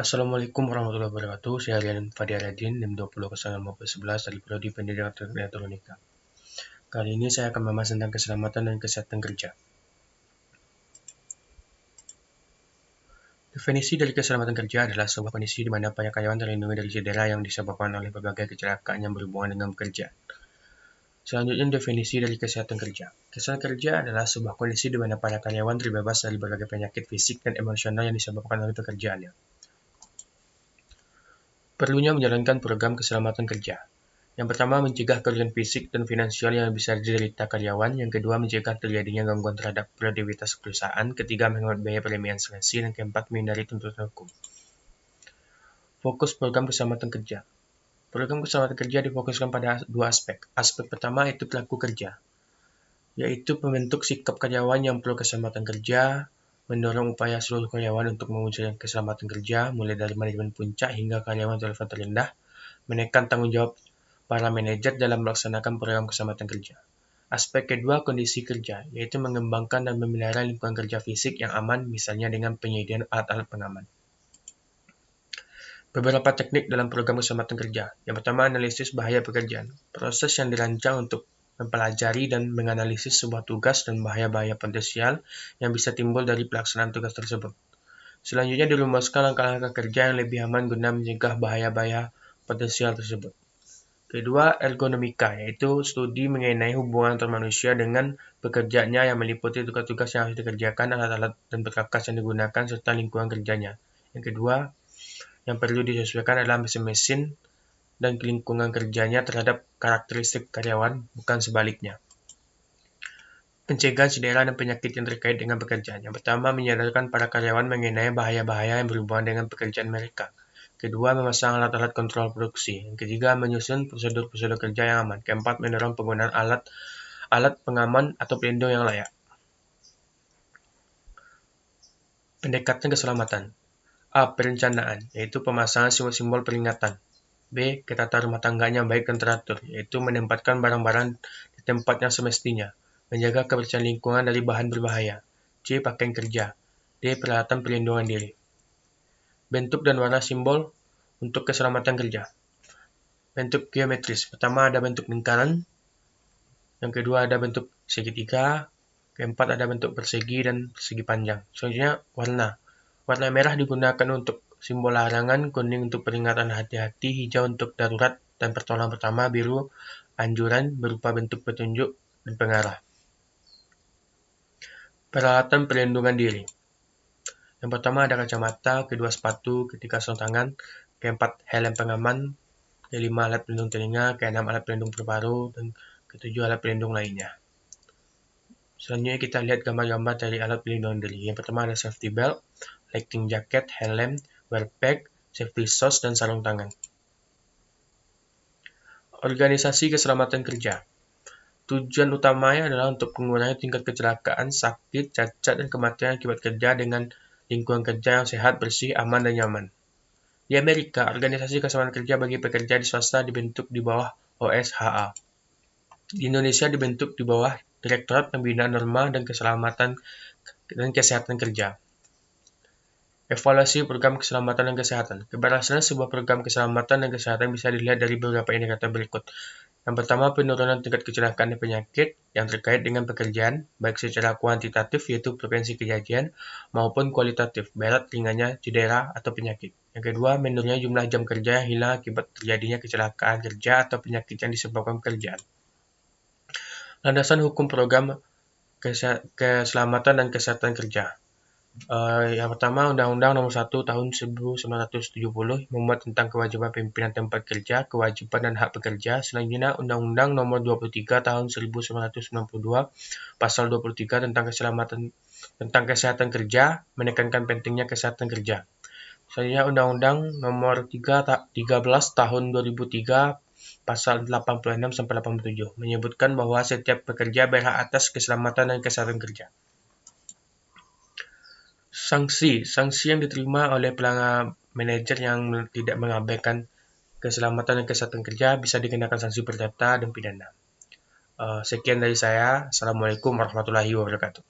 Assalamualaikum warahmatullahi wabarakatuh. Saya Rian Fadi Aradin, NIM 200511 dari Prodi Pendidikan Teknik Elektronika. Kali ini saya akan membahas tentang keselamatan dan kesehatan kerja. Definisi dari keselamatan kerja adalah sebuah kondisi di mana para karyawan terlindungi dari cedera yang disebabkan oleh berbagai kecelakaan yang berhubungan dengan bekerja. Selanjutnya, definisi dari kesehatan kerja. Kesehatan kerja adalah sebuah kondisi di mana para karyawan terbebas dari berbagai penyakit fisik dan emosional yang disebabkan oleh pekerjaannya. Perlunya menjalankan program keselamatan kerja. Yang pertama, mencegah kerugian fisik dan finansial yang bisa diderita karyawan. Yang kedua, mencegah terjadinya gangguan terhadap produktivitas perusahaan. Ketiga, menghemat biaya premi asuransi. Dan keempat, menghindari tuntutan hukum. Fokus program keselamatan kerja. Program keselamatan kerja difokuskan pada dua aspek. Aspek pertama itu pelaku kerja, yaitu membentuk sikap karyawan yang perlu keselamatan kerja, mendorong upaya seluruh karyawan untuk mewujudkan keselamatan kerja, mulai dari manajemen puncak hingga karyawan level terendah, menekan tanggung jawab para manajer dalam melaksanakan program keselamatan kerja. Aspek kedua, kondisi kerja, yaitu mengembangkan dan memelihara lingkungan kerja fisik yang aman, misalnya dengan penyediaan alat-alat pengaman. Beberapa teknik dalam program keselamatan kerja. Yang pertama, analisis bahaya pekerjaan. Proses yang dirancang untuk mempelajari dan menganalisis sebuah tugas dan bahaya-bahaya potensial yang bisa timbul dari pelaksanaan tugas tersebut. Selanjutnya, dirumuskan langkah-langkah kerja yang lebih aman guna mencegah bahaya-bahaya potensial tersebut. Kedua, ergonomika, yaitu studi mengenai hubungan antar manusia dengan pekerjaannya yang meliputi tugas-tugas yang harus dikerjakan, alat-alat dan perkakas yang digunakan, serta lingkungan kerjanya. Yang kedua, yang perlu disesuaikan adalah mesin-mesin dan lingkungan kerjanya terhadap karakteristik karyawan, bukan sebaliknya. Pencegahan cedera dan penyakit yang terkait dengan pekerjaan. Yang pertama, menyadarkan para karyawan mengenai bahaya-bahaya yang berhubungan dengan pekerjaan mereka. Kedua, memasang alat-alat kontrol produksi. Yang ketiga, menyusun prosedur-prosedur kerja yang aman. Keempat, mendorong penggunaan alat pengaman atau pelindung yang layak. Pendekatan keselamatan. A. Perencanaan, yaitu pemasangan simbol-simbol peringatan. B. Ketata rumah tangganya baik dan teratur, yaitu menempatkan barang-barang di tempat yang semestinya, menjaga kebersihan lingkungan dari bahan berbahaya. C. Pakaian kerja. D. Peralatan perlindungan diri. Bentuk dan warna simbol untuk keselamatan kerja. Bentuk geometris. Pertama ada bentuk lingkaran, yang kedua ada bentuk segitiga, keempat ada bentuk persegi dan persegi panjang. Selanjutnya warna. Warna merah digunakan untuk simbol larangan, kuning untuk peringatan hati-hati, hijau untuk darurat, dan pertolongan pertama, biru anjuran berupa bentuk petunjuk dan pengarah. Peralatan perlindungan diri. Yang pertama ada kacamata, kedua sepatu, ketiga sarung tangan, keempat helm pengaman, kelima alat pelindung telinga, keenam alat pelindung paru-paru, dan ketujuh alat pelindung lainnya. Selanjutnya kita lihat gambar-gambar dari alat pelindung diri. Yang pertama ada safety belt, lighting jacket, helm, wear pack, safety socks, dan sarung tangan. Organisasi keselamatan kerja. Tujuan utamanya adalah untuk mengurangi tingkat kecelakaan, sakit, cacat, dan kematian akibat kerja dengan lingkungan kerja yang sehat, bersih, aman, dan nyaman. Di Amerika, organisasi keselamatan kerja bagi pekerja di swasta dibentuk di bawah OSHA. Di Indonesia dibentuk di bawah Direktorat Pembinaan Norma dan Keselamatan dan Kesehatan Kerja. Evaluasi program keselamatan dan kesehatan. Keberhasilan sebuah program keselamatan dan kesehatan bisa dilihat dari beberapa indikator berikut. Yang pertama, penurunan tingkat kecelakaan dan penyakit yang terkait dengan pekerjaan, baik secara kuantitatif yaitu frekuensi kejadian, maupun kualitatif, berat ringannya cedera atau penyakit. Yang kedua, menurunnya jumlah jam kerja yang hilang akibat terjadinya kecelakaan kerja atau penyakit yang disebabkan pekerjaan. Landasan hukum program keselamatan dan kesehatan kerja. Yang pertama, Undang-Undang Nomor 1 Tahun 1970 memuat tentang kewajiban pimpinan tempat kerja, kewajiban dan hak pekerja. Selanjutnya, Undang-Undang Nomor 23 Tahun 1992 Pasal 23 tentang kesehatan kerja menekankan pentingnya kesehatan kerja. Selanjutnya, Undang-Undang Nomor 13 Tahun 2003 Pasal 86-87 menyebutkan bahwa setiap pekerja berhak atas keselamatan dan kesehatan kerja. Sanksi yang diterima oleh pelanggar manajer yang tidak mengabaikan keselamatan dan kesehatan kerja bisa dikenakan sanksi perdata dan pidana. Sekian dari saya. Assalamualaikum warahmatullahi wabarakatuh.